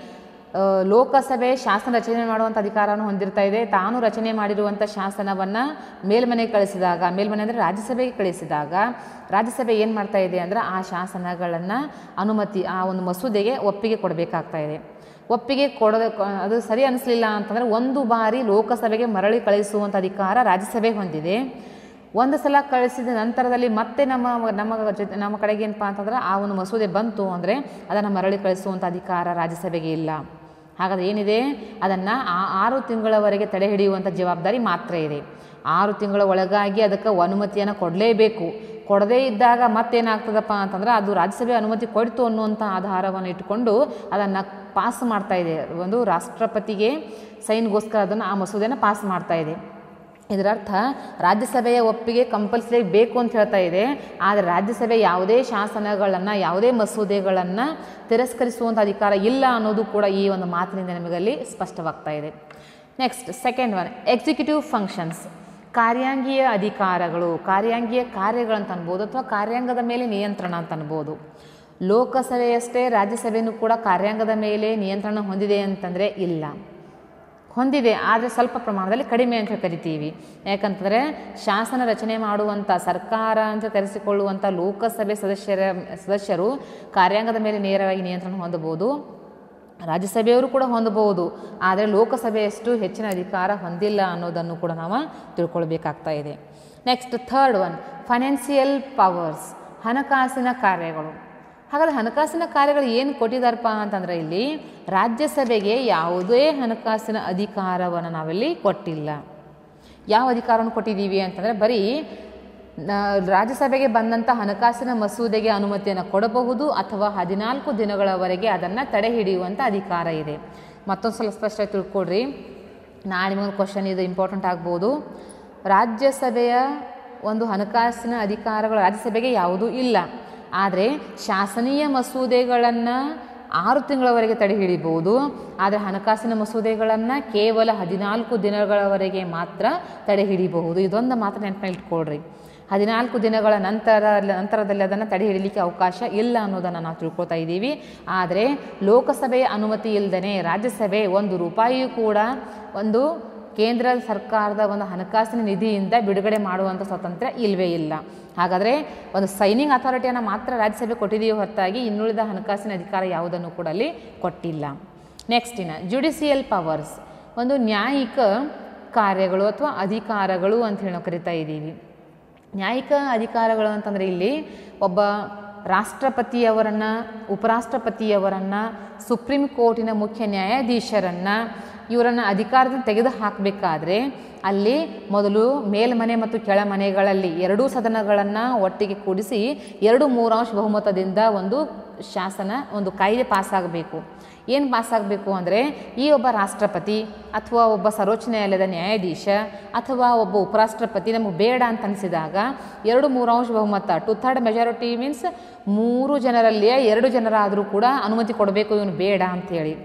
ಲೋಕಸಭೆ ಶಾಸನ ರಚನೆ ಮಾಡುವಂಥ ಅಧಿಕಾರವನ್ನು ಹೊಂದಿರ್ತಾ ಇದೆ. ತಾನು ರಚನೆ ಮಾಡಿರುವಂಥ ಶಾಸನವನ್ನು ಮೇಲ್ಮನೆಗೆ ಕಳಿಸಿದಾಗ, ಮೇಲ್ಮನೆ ಅಂದರೆ ರಾಜ್ಯಸಭೆಗೆ ಕಳಿಸಿದಾಗ ರಾಜ್ಯಸಭೆ ಏನು ಮಾಡ್ತಾ ಇದೆ ಅಂದರೆ ಆ ಶಾಸನಗಳನ್ನು ಅನುಮತಿ, ಆ ಒಂದು ಮಸೂದೆಗೆ ಒಪ್ಪಿಗೆ ಕೊಡಬೇಕಾಗ್ತಾ ಇದೆ. ಒಪ್ಪಿಗೆ ಅದು ಸರಿ ಅನ್ನಿಸ್ಲಿಲ್ಲ ಅಂತಂದರೆ ಒಂದು ಬಾರಿ ಲೋಕಸಭೆಗೆ ಮರಳಿ ಕಳಿಸುವಂಥ ಅಧಿಕಾರ ರಾಜ್ಯಸಭೆಗೆ ಹೊಂದಿದೆ. ಒಂದು ಸಲ ಕಳಿಸಿದ ನಂತರದಲ್ಲಿ ಮತ್ತೆ ನಮ್ಮ ಕಡೆಗೆ ಏನಪ್ಪ ಅಂತಂದ್ರೆ ಆ ಒಂದು ಮಸೂದೆ ಬಂತು ಅಂದರೆ ಅದನ್ನು ಮರಳಿ ಕಳಿಸುವಂಥ ಅಧಿಕಾರ ರಾಜ್ಯಸಭೆಗೆ ಇಲ್ಲ. ಹಾಗಾದರೆ ಏನಿದೆ, ಅದನ್ನು 6 ತಿಂಗಳವರೆಗೆ ತಡೆ ಹಿಡಿಯುವಂಥ ಜವಾಬ್ದಾರಿ ಮಾತ್ರ ಇದೆ. 6 ತಿಂಗಳ ಒಳಗಾಗಿ ಅದಕ್ಕೆ ಅನುಮತಿಯನ್ನು ಕೊಡಲೇಬೇಕು. ಕೊಡದೇ ಇದ್ದಾಗ ಮತ್ತೇನಾಗ್ತದಪ್ಪ ಅಂತಂದ್ರೆ ಅದು ರಾಜ್ಯಸಭೆ ಅನುಮತಿ ಕೊಡ್ತು ಅನ್ನುವಂಥ ಆಧಾರವನ್ನು ಇಟ್ಟುಕೊಂಡು ಅದನ್ನು ಪಾಸ್ ಮಾಡ್ತಾ ಇದೆ. ಒಂದು ರಾಷ್ಟ್ರಪತಿಗೆ ಸೈನ್ಗೋಸ್ಕರ ಅದನ್ನು ಆ ಮಸೂದೆಯನ್ನು ಪಾಸ್ ಮಾಡ್ತಾ ಇದೆ. ಇದರರ್ಥ ರಾಜ್ಯಸಭೆಯ ಒಪ್ಪಿಗೆ ಕಂಪಲ್ಸರಿ ಬೇಕು ಅಂತ ಹೇಳ್ತಾ ಇದೆ. ಆದರೆ ರಾಜ್ಯಸಭೆ ಯಾವುದೇ ಶಾಸನಗಳನ್ನು, ಯಾವುದೇ ಮಸೂದೆಗಳನ್ನು ತಿರಸ್ಕರಿಸುವಂಥ ಅಧಿಕಾರ ಇಲ್ಲ ಅನ್ನೋದು ಕೂಡ ಈ ಒಂದು ಮಾತಿನಿಂದ ನಮಗಲ್ಲಿ ಸ್ಪಷ್ಟವಾಗ್ತಾ ಇದೆ. Next second one executive functions, ಕಾರ್ಯಾಂಗೀಯ ಅಧಿಕಾರಗಳು, ಕಾರ್ಯಾಂಗೀಯ ಕಾರ್ಯಗಳಂತ ಅನ್ಬೋದು ಅಥವಾ ಕಾರ್ಯಾಂಗದ ಮೇಲೆ ನಿಯಂತ್ರಣ ಅಂತ ಅನ್ಬೋದು. ಲೋಕಸಭೆಯಷ್ಟೇ ರಾಜ್ಯಸಭೆಯೂ ಕೂಡ ಕಾರ್ಯಾಂಗದ ಮೇಲೆ ನಿಯಂತ್ರಣ ಹೊಂದಿದೆ ಅಂತಂದರೆ ಇಲ್ಲ, ಹೊಂದಿದೆ, ಆದರೆ ಸ್ವಲ್ಪ ಪ್ರಮಾಣದಲ್ಲಿ ಕಡಿಮೆ ಅಂತ ಕರಿತೀವಿ. ಯಾಕಂತಂದರೆ ಶಾಸನ ರಚನೆ ಮಾಡುವಂಥ ಸರ್ಕಾರ ಅಂತ ಕರೆಸಿಕೊಳ್ಳುವಂಥ ಲೋಕಸಭೆ ಸದಸ್ಯರು ಕಾರ್ಯಾಂಗದ ಮೇಲೆ ನೇರವಾಗಿ ನಿಯಂತ್ರಣ ಹೊಂದಬಹುದು, ರಾಜ್ಯಸಭೆಯವರು ಕೂಡ ಹೊಂದಬಹುದು. ಆದರೆ ಲೋಕಸಭೆಯಷ್ಟು ಹೆಚ್ಚಿನ ಅಧಿಕಾರ ಹೊಂದಿಲ್ಲ ಅನ್ನೋದನ್ನು ಕೂಡ ನಾವು ತಿಳ್ಕೊಳ್ಬೇಕಾಗ್ತಾ ಇದೆ. Next third one financial powers, ಹಣಕಾಸಿನ ಕಾರ್ಯಗಳು. ಹಾಗಾದರೆ ಹಣಕಾಸಿನ ಕಾರ್ಯಗಳು ಏನು ಕೊಟ್ಟಿದ್ದಾರಪ್ಪ ಅಂತಂದರೆ ಇಲ್ಲಿ ರಾಜ್ಯಸಭೆಗೆ ಯಾವುದೇ ಹಣಕಾಸಿನ ಅಧಿಕಾರವನ್ನು ನಾವಿಲ್ಲಿ ಕೊಟ್ಟಿಲ್ಲ. ಯಾವ ಅಧಿಕಾರವನ್ನು ಕೊಟ್ಟಿದ್ದೀವಿ ಅಂತಂದರೆ ಬರೀ ರಾಜ್ಯಸಭೆಗೆ ಬಂದಂಥ ಹಣಕಾಸಿನ ಮಸೂದೆಗೆ ಅನುಮತಿಯನ್ನು ಕೊಡಬಹುದು ಅಥವಾ 14 ದಿನಗಳವರೆಗೆ ಅದನ್ನು ತಡೆ ಹಿಡಿಯುವಂಥ ಅಧಿಕಾರ ಇದೆ. ಮತ್ತೊಂದು ಸಲ ಸ್ಪಷ್ಟ ತಿಳ್ಕೊಡ್ರಿ, ನಾಳೆ ನಿಮಗೊಂದು ಕ್ವಶನ್ ಇದು ಇಂಪಾರ್ಟೆಂಟ್ ಆಗ್ಬೋದು. ರಾಜ್ಯಸಭೆಯ ಒಂದು ಹಣಕಾಸಿನ ಅಧಿಕಾರಗಳು ರಾಜ್ಯಸಭೆಗೆ ಯಾವುದೂ ಇಲ್ಲ. ಆದರೆ ಶಾಸನೀಯ ಮಸೂದೆಗಳನ್ನು 6 ತಿಂಗಳವರೆಗೆ ತಡೆ ಹಿಡಿಬಹುದು. ಆದರೆ ಹಣಕಾಸಿನ ಮಸೂದೆಗಳನ್ನು ಕೇವಲ 14 ದಿನಗಳವರೆಗೆ ಮಾತ್ರ ತಡೆ ಹಿಡಿಬಹುದು. ಇದೊಂದು ಮಾತ್ರ ನೆನಪಿನಲ್ಲಿ ಇಟ್ಕೊಳ್ರಿ. 14 ದಿನಗಳ ನಂತರದಲ್ಲಿ ಅದನ್ನು ತಡೆ ಹಿಡಿಲಿಕ್ಕೆ ಅವಕಾಶ ಇಲ್ಲ ಅನ್ನೋದನ್ನು ನಾವು ತಿಳ್ಕೊಳ್ತಾ ಇದ್ದೀವಿ. ಆದರೆ ಲೋಕಸಭೆಯ ಅನುಮತಿ ಇಲ್ಲದೇ ರಾಜ್ಯಸಭೆ 1 ರೂಪಾಯಿಯೂ ಕೂಡ ಒಂದು ಕೇಂದ್ರ ಸರ್ಕಾರದ ಒಂದು ಹಣಕಾಸಿನ ನಿಧಿಯಿಂದ ಬಿಡುಗಡೆ ಮಾಡುವಂಥ ಸ್ವಾತಂತ್ರ್ಯ ಇಲ್ಲವೇ ಇಲ್ಲ. ಹಾಗಾದರೆ ಒಂದು ಸೈನಿಂಗ್ ಅಥಾರಿಟಿಯನ್ನು ಮಾತ್ರ ರಾಜ್ಯಸಭೆ ಕೊಟ್ಟಿದೆಯೇ ಹೊರತಾಗಿ ಇನ್ನುಳಿದ ಹಣಕಾಸಿನ ಅಧಿಕಾರ ಯಾವುದನ್ನು ಕೂಡ ಅಲ್ಲಿ ಕೊಟ್ಟಿಲ್ಲ. ನೆಕ್ಸ್ಟ್ ಜುಡಿಷಿಯಲ್ ಪವರ್ಸ್, ಒಂದು ನ್ಯಾಯಿಕ ಕಾರ್ಯಗಳು ಅಥವಾ ಅಧಿಕಾರಗಳು ಅಂತ ಹೇಳಿ ನಾವು ಕರಿತಾ ಇದ್ದೀವಿ. ನ್ಯಾಯಿಕ ಅಧಿಕಾರಗಳು ಅಂತಂದರೆ ಇಲ್ಲಿ ಒಬ್ಬ ರಾಷ್ಟ್ರಪತಿಯವರನ್ನು, ಉಪರಾಷ್ಟ್ರಪತಿಯವರನ್ನು, ಸುಪ್ರೀಂ ಕೋರ್ಟಿನ ಮುಖ್ಯ ನ್ಯಾಯಾಧೀಶರನ್ನು ಇವರನ್ನು ಅಧಿಕಾರದಿಂದ ತೆಗೆದು ಹಾಕಬೇಕಾದ್ರೆ ಅಲ್ಲಿ ಮೊದಲು ಮೇಲ್ಮನೆ ಮತ್ತು ಕೆಳಮನೆಗಳಲ್ಲಿ 2 ಸದನಗಳನ್ನು ಒಟ್ಟಿಗೆ ಕೂಡಿಸಿ 2/3 ಬಹುಮತದಿಂದ ಒಂದು ಶಾಸನ, ಒಂದು ಕಾಯ್ದೆ ಪಾಸಾಗಬೇಕು. ಏನು ಪಾಸಾಗಬೇಕು ಅಂದರೆ ಈ ಒಬ್ಬ ರಾಷ್ಟ್ರಪತಿ ಅಥವಾ ಒಬ್ಬ ಸರ್ವೋಚ್ಚ ನ್ಯಾಯಾಲಯದ ನ್ಯಾಯಾಧೀಶ ಅಥವಾ ಒಬ್ಬ ಉಪರಾಷ್ಟ್ರಪತಿ ನಮಗೆ ಬೇಡ ಅಂತ ಅನಿಸಿದಾಗ 2/3 ಬಹುಮತ, 2/3 ಮೆಜಾರಿಟಿ ಮೀನ್ಸ್ 3 ಜನರಲ್ಲಿಯೇ 2 ಜನರಾದರೂ ಕೂಡ ಅನುಮತಿ ಕೊಡಬೇಕು ಇವನು ಬೇಡ ಅಂಥೇಳಿ.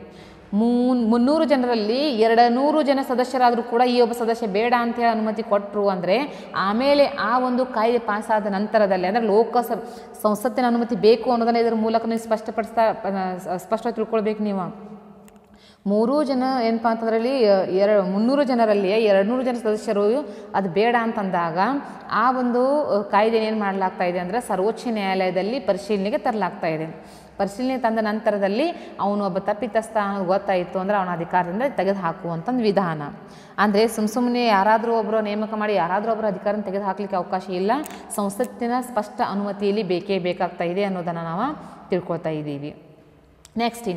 300 ಜನರಲ್ಲಿ 200 ಜನ ಸದಸ್ಯರಾದರೂ ಕೂಡ ಈ ಒಬ್ಬ ಸದಸ್ಯ ಬೇಡ ಅಂಥೇಳಿ ಅನುಮತಿ ಕೊಟ್ಟರು ಅಂದರೆ ಆಮೇಲೆ ಆ ಒಂದು ಕಾಯ್ದೆ ಪಾಸಾದ ನಂತರದಲ್ಲಿ ಅಂದರೆ ಸಂಸತ್ತಿನ ಅನುಮತಿ ಬೇಕು ಅನ್ನೋದನ್ನು ಇದರ ಮೂಲಕ ನೀವು ಸ್ಪಷ್ಟವಾಗಿ ತಿಳ್ಕೊಳ್ಬೇಕು. ನೀವು 3 ಜನ ಏನಪ್ಪ ಅಂತಂದ್ರಲ್ಲಿ 300 ಜನರಲ್ಲಿ 200 ಜನ ಸದಸ್ಯರು ಅದು ಬೇಡ ಅಂತಂದಾಗ ಆ ಒಂದು ಕಾಯ್ದೆ ಏನು ಮಾಡಲಾಗ್ತಾ ಇದೆ ಅಂದರೆ ಸರ್ವೋಚ್ಚ ನ್ಯಾಯಾಲಯದಲ್ಲಿ ಪರಿಶೀಲನೆಗೆ ತರಲಾಗ್ತಾ ಇದೆ. ಪರಿಶೀಲನೆ ತಂದ ನಂತರದಲ್ಲಿ ಅವನು ಒಬ್ಬ ತಪ್ಪಿತಸ್ಥ ಗೊತ್ತಾಯಿತು ಅಂದರೆ ಅವನ ಅಧಿಕಾರದಿಂದ ತೆಗೆದು ಹಾಕುವಂಥ ವಿಧಾನ. ಅಂದರೆ ಸುಮ್ಮನೆ ಯಾರಾದರೂ ಒಬ್ಬರು ನೇಮಕ ಮಾಡಿ ಯಾರಾದರೂ ಒಬ್ಬರು ಅಧಿಕಾರನ ತೆಗೆದು ಹಾಕಲಿಕ್ಕೆ ಅವಕಾಶ ಇಲ್ಲ. ಸಂಸತ್ತಿನ ಸ್ಪಷ್ಟ ಅನುಮತಿಯಲ್ಲಿ ಬೇಕೇ ಬೇಕಾಗ್ತಾ ಇದೆ ಅನ್ನೋದನ್ನು ನಾವು ತಿಳ್ಕೊಳ್ತಾ ಇದ್ದೀವಿ. ನೆಕ್ಸ್ಟ್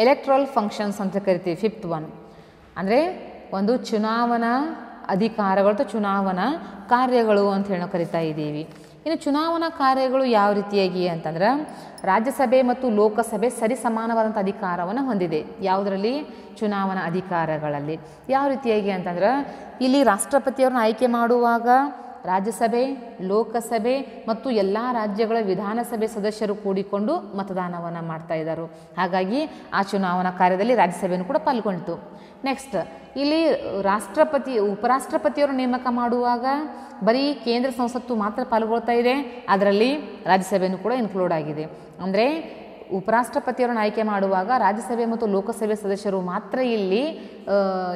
ಎಲೆಕ್ಟ್ರಲ್ ಫಂಕ್ಷನ್ಸ್ ಅಂತ ಕರಿತೀವಿ. 5th one ಅಂದರೆ ಒಂದು ಚುನಾವಣಾ ಅಧಿಕಾರಗಳು ಅಥವಾ ಚುನಾವಣಾ ಕಾರ್ಯಗಳು ಅಂತ ಹೇಳಿ ನಾವು ಕರಿತಾ ಇದ್ದೀವಿ. ಇನ್ನು ಚುನಾವಣಾ ಕಾರ್ಯಗಳು ಯಾವ ರೀತಿಯಾಗಿ ಅಂತಂದ್ರೆ ರಾಜ್ಯಸಭೆ ಮತ್ತು ಲೋಕಸಭೆ ಸರಿ ಸಮಾನವಾದಂಥ ಅಧಿಕಾರವನ್ನು ಹೊಂದಿದೆ. ಯಾವುದರಲ್ಲಿ? ಚುನಾವಣಾ ಅಧಿಕಾರಗಳಲ್ಲಿ. ಯಾವ ರೀತಿಯಾಗಿ ಅಂತಂದ್ರೆ ಇಲ್ಲಿ ರಾಷ್ಟ್ರಪತಿಯವ್ರನ್ನ ಆಯ್ಕೆ ಮಾಡುವಾಗ ರಾಜ್ಯಸಭೆ, ಲೋಕಸಭೆ ಮತ್ತು ಎಲ್ಲ ರಾಜ್ಯಗಳ ವಿಧಾನಸಭೆ ಸದಸ್ಯರು ಕೂಡಿಕೊಂಡು ಮತದಾನವನ್ನು ಮಾಡ್ತಾ ಇದ್ದರು. ಹಾಗಾಗಿ ಆ ಚುನಾವಣಾ ಕಾರ್ಯದಲ್ಲಿ ರಾಜ್ಯಸಭೆಯನ್ನು ಕೂಡ ಪಾಲ್ಗೊಂಡಿತು. ನೆಕ್ಸ್ಟ್ ಇಲ್ಲಿ ರಾಷ್ಟ್ರಪತಿ, ಉಪರಾಷ್ಟ್ರಪತಿಯವರು ನೇಮಕ ಮಾಡುವಾಗ ಬರೀ ಕೇಂದ್ರ ಸಂಸತ್ತು ಮಾತ್ರ ಪಾಲ್ಗೊಳ್ತಾ ಇದೆ, ಅದರಲ್ಲಿ ರಾಜ್ಯಸಭೆಯನ್ನು ಕೂಡ ಇನ್ಕ್ಲೂಡ್ ಆಗಿದೆ. ಅಂದರೆ ಉಪರಾಷ್ಟ್ರಪತಿಯವರನ್ನು ಆಯ್ಕೆ ಮಾಡುವಾಗ ರಾಜ್ಯಸಭೆ ಮತ್ತು ಲೋಕಸಭೆ ಸದಸ್ಯರು ಮಾತ್ರ ಇಲ್ಲಿ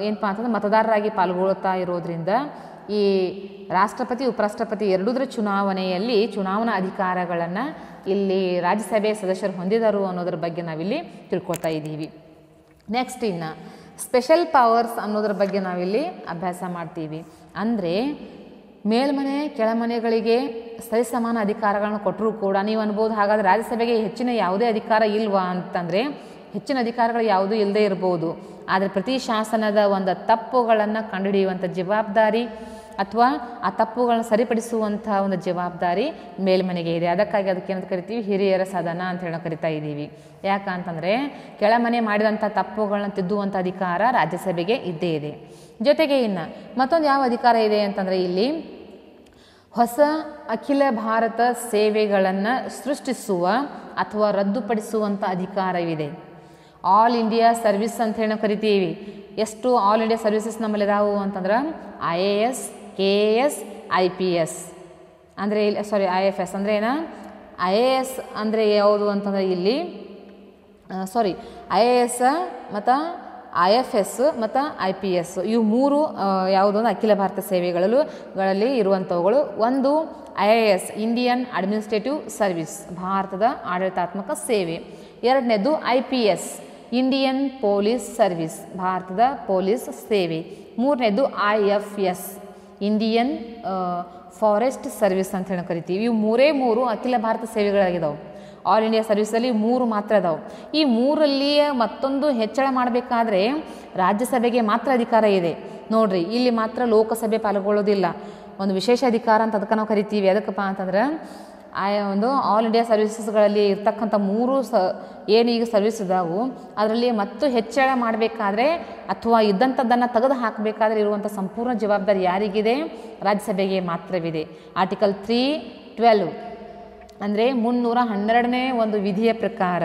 ಏನಪ್ಪ ಅಂತಂದ್ರೆ ಮತದಾರರಾಗಿ ಪಾಲ್ಗೊಳ್ತಾ ಇರೋದ್ರಿಂದ ಈ ರಾಷ್ಟ್ರಪತಿ, ಉಪರಾಷ್ಟ್ರಪತಿ ಎರಡೂದರ ಚುನಾವಣೆಯಲ್ಲಿ ಚುನಾವಣಾ ಅಧಿಕಾರಗಳನ್ನು ಇಲ್ಲಿ ರಾಜ್ಯಸಭೆ ಸದಸ್ಯರು ಹೊಂದಿದರು ಅನ್ನೋದ್ರ ಬಗ್ಗೆ ನಾವಿಲ್ಲಿ ತಿಳ್ಕೊಳ್ತಾ ಇದ್ದೀವಿ. ನೆಕ್ಸ್ಟ್ ಸ್ಪೆಷಲ್ ಪವರ್ಸ್ ಅನ್ನೋದ್ರ ಬಗ್ಗೆ ನಾವಿಲ್ಲಿ ಅಭ್ಯಾಸ ಮಾಡ್ತೀವಿ. ಅಂದರೆ ಮೇಲ್ಮನೆ ಕೆಳಮನೆಗಳಿಗೆ ಸರಿಸಮಾನ ಅಧಿಕಾರಗಳನ್ನು ಕೊಟ್ಟರೂ ಕೂಡ ನೀವು ಅನ್ಬೋದು ಹಾಗಾದರೆ ರಾಜ್ಯಸಭೆಗೆ ಹೆಚ್ಚಿನ ಯಾವುದೇ ಅಧಿಕಾರ ಇಲ್ವಾ ಅಂತಂದರೆ ಹೆಚ್ಚಿನ ಅಧಿಕಾರಗಳು ಯಾವುದೂ ಇಲ್ಲದೇ ಇರ್ಬೋದು. ಆದರೆ ಪ್ರತಿ ಶಾಸನದ ಒಂದು ತಪ್ಪುಗಳನ್ನು ಕಂಡುಹಿಡಿಯುವಂಥ ಜವಾಬ್ದಾರಿ ಅಥವಾ ಆ ತಪ್ಪುಗಳನ್ನು ಸರಿಪಡಿಸುವಂಥ ಒಂದು ಜವಾಬ್ದಾರಿ ಮೇಲ್ಮನೆಗೆ ಇದೆ. ಅದಕ್ಕಾಗಿ ಅದಕ್ಕೇನಂತ ಕರಿತೀವಿ, ಹಿರಿಯರ ಸದನ ಅಂತ ಹೇಳಿ ಕರಿತಾ ಇದ್ದೀವಿ. ಯಾಕಂತಂದರೆ ಕೆಳಮನೆ ಮಾಡಿದಂಥ ತಪ್ಪುಗಳನ್ನ ತಿದ್ದುವಂಥ ಅಧಿಕಾರ ರಾಜ್ಯಸಭೆಗೆ ಇದ್ದೇ ಇದೆ. ಜೊತೆಗೆ ಮತ್ತೊಂದು ಯಾವ ಅಧಿಕಾರ ಇದೆ ಅಂತಂದರೆ ಇಲ್ಲಿ ಹೊಸ ಅಖಿಲ ಭಾರತ ಸೇವೆಗಳನ್ನು ಸೃಷ್ಟಿಸುವ ಅಥವಾ ರದ್ದುಪಡಿಸುವಂಥ ಅಧಿಕಾರವಿದೆ. ಆಲ್ ಇಂಡಿಯಾ ಸರ್ವಿಸ್ ಅಂತ ಹೇಳಿ ನಾವು ಕರಿತೀವಿ. ಎಷ್ಟು ಆಲ್ ಇಂಡಿಯಾ ಸರ್ವಿಸಸ್ ನಮ್ಮಲ್ಲಿ ಇದಾವು ಅಂತಂದ್ರೆ IAS, KAS, IPS ಅಂದರೆ ಇಲ್ಲಿ IFS ಅಂದರೆ IAS ಅಂದರೆ ಯಾವುದು ಅಂತಂದರೆ ಇಲ್ಲಿ IAS ಮತ್ತು IFS ಮತ್ತು IPS ಇವು ಮೂರು ಯಾವುದು ಅಂದರೆ ಅಖಿಲ ಭಾರತ ಸೇವೆಗಳಲ್ಲಿ ಇರುವಂಥವುಗಳು. ಒಂದು IAS ಇಂಡಿಯನ್ ಅಡ್ಮಿನಿಸ್ಟ್ರೇಟಿವ್ ಸರ್ವಿಸ್, ಭಾರತದ ಆಡಳಿತಾತ್ಮಕ ಸೇವೆ. ಎರಡನೇದು IPS ಇಂಡಿಯನ್ ಪೊಲೀಸ್ ಸರ್ವಿಸ್, ಭಾರತದ ಪೊಲೀಸ್ ಸೇವೆ. ಮೂರನೇದು IFS ಇಂಡಿಯನ್ ಫಾರೆಸ್ಟ್ ಸರ್ವಿಸ್ ಅಂತ ಹೇಳಿ ಕರಿತೀವಿ. ಇವು ಮೂರು ಅಖಿಲ ಭಾರತ ಸೇವೆಗಳಾಗಿದ್ದಾವೆ. ಆಲ್ ಇಂಡಿಯಾ ಸರ್ವಿಸಲ್ಲಿ 3 ಮಾತ್ರ ಇದಾವೆ. ಈ 3ರಲ್ಲಿಯೇ ಮತ್ತೊಂದು ಹೆಚ್ಚಳ ಮಾಡಬೇಕಾದ್ರೆ ರಾಜ್ಯಸಭೆಗೆ ಮಾತ್ರ ಅಧಿಕಾರ ಇದೆ. ನೋಡ್ರಿ, ಇಲ್ಲಿ ಮಾತ್ರ ಲೋಕಸಭೆ ಪಾಲ್ಗೊಳ್ಳೋದಿಲ್ಲ. ಒಂದು ವಿಶೇಷ ಅಧಿಕಾರ ಅಂತ ಅದಕ್ಕೆ ನಾವು ಕರಿತೀವಿ. ಅದಕ್ಕಪ್ಪ ಅಂತಂದ್ರೆ ಒಂದು ಆಲ್ ಇಂಡಿಯಾ ಸರ್ವಿಸಸ್ಗಳಲ್ಲಿ ಇರ್ತಕ್ಕಂಥ 3 ಏನು ಈಗ ಸರ್ವಿಸ್ ಇದಾವು ಅದರಲ್ಲಿ ಮತ್ತು ಹೆಚ್ಚಳ ಮಾಡಬೇಕಾದ್ರೆ ಅಥವಾ ಇದ್ದಂಥದ್ದನ್ನು ತೆಗೆದು ಹಾಕಬೇಕಾದ್ರೆ ಇರುವಂಥ ಸಂಪೂರ್ಣ ಜವಾಬ್ದಾರಿ ಯಾರಿಗಿದೆ? ರಾಜ್ಯಸಭೆಗೆ ಮಾತ್ರವಿದೆ. ಆರ್ಟಿಕಲ್ 312 ಅಂದರೆ 312ನೇ ಒಂದು ವಿಧಿಯ ಪ್ರಕಾರ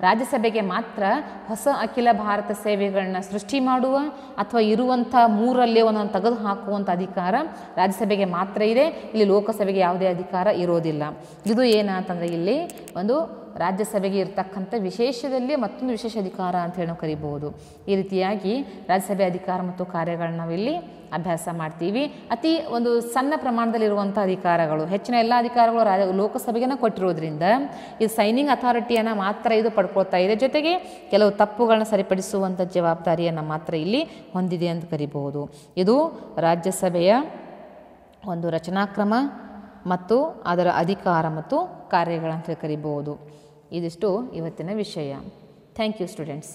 ರಾಜ್ಯಸಭೆಗೆ ಮಾತ್ರ ಹೊಸ ಅಖಿಲ ಭಾರತ ಸೇವೆಗಳನ್ನ ಸೃಷ್ಟಿ ಮಾಡುವ ಅಥವಾ ಇರುವಂಥ 3ರಲ್ಲಿ ಒಂದೊಂದು ತೆಗೆದು ಹಾಕುವಂಥ ಅಧಿಕಾರ ರಾಜ್ಯಸಭೆಗೆ ಮಾತ್ರ ಇದೆ. ಇಲ್ಲಿ ಲೋಕಸಭೆಗೆ ಯಾವುದೇ ಅಧಿಕಾರ ಇರೋದಿಲ್ಲ. ಇದು ಏನಂತಂದರೆ ಇಲ್ಲಿ ಒಂದು ರಾಜ್ಯಸಭೆಗೆ ಇರ್ತಕ್ಕಂಥ ವಿಶೇಷದಲ್ಲಿ ಮತ್ತೊಂದು ವಿಶೇಷ ಅಧಿಕಾರ ಅಂತ ಹೇಳಿ ನಾವು ಕರಿಬಹುದು. ಈ ರೀತಿಯಾಗಿ ರಾಜ್ಯಸಭೆ ಅಧಿಕಾರ ಮತ್ತು ಕಾರ್ಯಗಳನ್ನ ನಾವಿಲ್ಲಿ ಅಭ್ಯಾಸ ಮಾಡ್ತೀವಿ. ಅತಿ ಒಂದು ಸಣ್ಣ ಪ್ರಮಾಣದಲ್ಲಿರುವಂಥ ಅಧಿಕಾರಗಳು, ಹೆಚ್ಚಿನ ಎಲ್ಲ ಅಧಿಕಾರಗಳು ಲೋಕಸಭೆಗೆ ಕೊಟ್ಟಿರೋದ್ರಿಂದ ಇದು ಸೈನಿಂಗ್ ಅಥಾರಿಟಿಯನ್ನು ಮಾತ್ರ ಇದು ಪಡ್ಕೊಳ್ತಾ ಇದೆ. ಜೊತೆಗೆ ಕೆಲವು ತಪ್ಪುಗಳನ್ನ ಸರಿಪಡಿಸುವಂಥ ಜವಾಬ್ದಾರಿಯನ್ನು ಮಾತ್ರ ಇಲ್ಲಿ ಹೊಂದಿದೆ ಅಂತ ಕರಿಬಹುದು. ಇದು ರಾಜ್ಯಸಭೆಯ ಒಂದು ರಚನಾಕ್ರಮ ಮತ್ತು ಅದರ ಅಧಿಕಾರ ಮತ್ತು ಕಾರ್ಯಗಳಂತ ಕರಿಬಹುದು. ಇದಿಷ್ಟು ಇವತ್ತಿನ ವಿಷಯ. Thank you students.